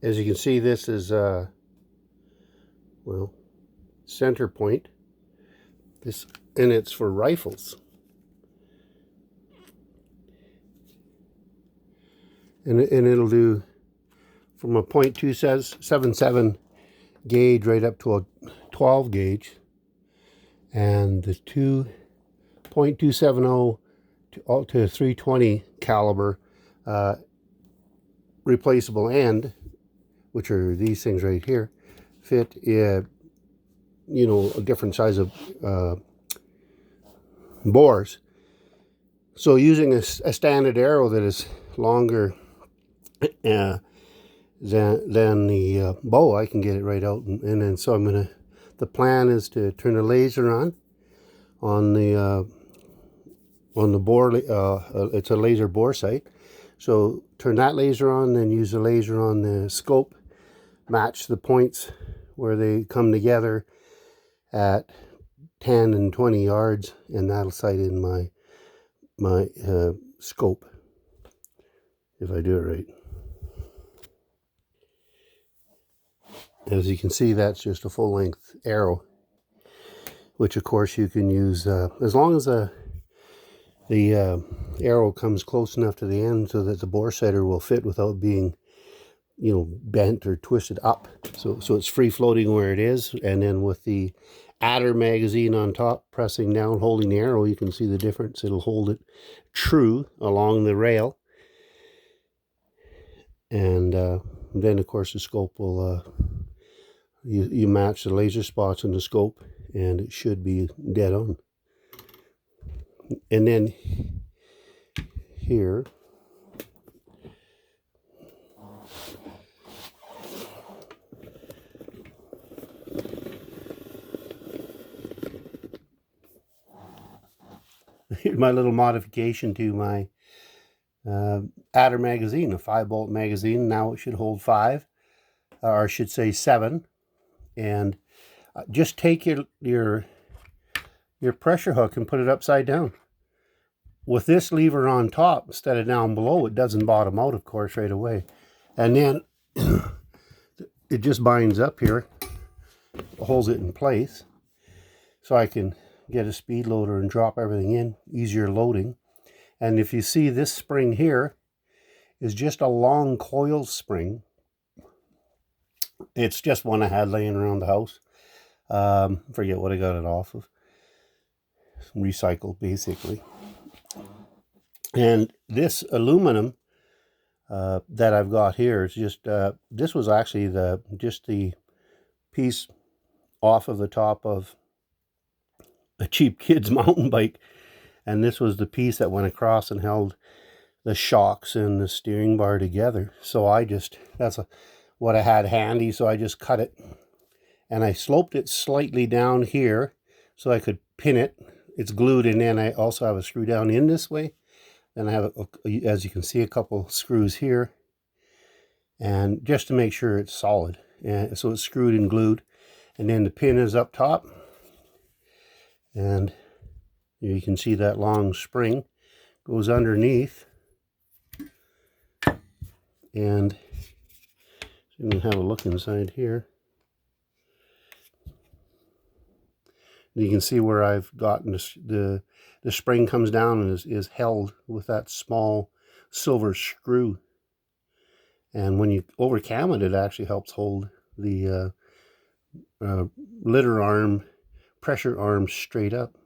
As you can see, this is well, center point. This, and it's for rifles. And it'll do from a .277 gauge right up to a 12 gauge, and the .270 to 320 caliber replaceable end, which are these things right here, fit you know, a different size of bores. So using a standard arrow that is longer than the bow, I can get it right out, and then so I'm gonna. The plan is to turn the laser on the bore. It's a laser bore sight, so turn that laser on, then use the laser on the scope, match the points where they come together at 10 and 20 yards, and that'll sight in my scope if I do it right. As you can see, that's just a full-length arrow, which of course you can use as long as the arrow comes close enough to the end so that the bore sighter will fit without being, you know, bent or twisted up. So it's free floating where it is, and then with the adder magazine on top, pressing down, holding the arrow, you can see the difference. It'll hold it true along the rail, and then of course the scope will you match the laser spots in the scope, and it should be dead on. And then here, here's my little modification to my adder magazine, a 5-bolt magazine. Now it should hold 5, or I should say 7. And just take your pressure hook and put it upside down. With this lever on top instead of down below, it doesn't bottom out, of course, right away. And then it just binds up here, holds it in place, so I can get a speed loader and drop everything in, easier loading. And if you see, this spring here is just a long coil spring. It's just one I had laying around the house. Forget what I got it off of. Recycled, basically. And this aluminum that I've got here is just, this was actually just the piece off of the top of a cheap kid's mountain bike. And this was the piece that went across and held the shocks and the steering bar together. So that's what I had handy, so I just cut it. And I sloped it slightly down here so I could pin it. It's glued, and then I also have a screw down in this way. Then I have, as you can see, a couple screws here. And just to make sure it's solid. And so it's screwed and glued. And then the pin is up top. And you can see that long spring goes underneath. And you can have a look inside here. You can see where I've gotten the spring comes down and is held with that small silver screw. And when you overcam it, it actually helps hold the litter arm, pressure arm straight up.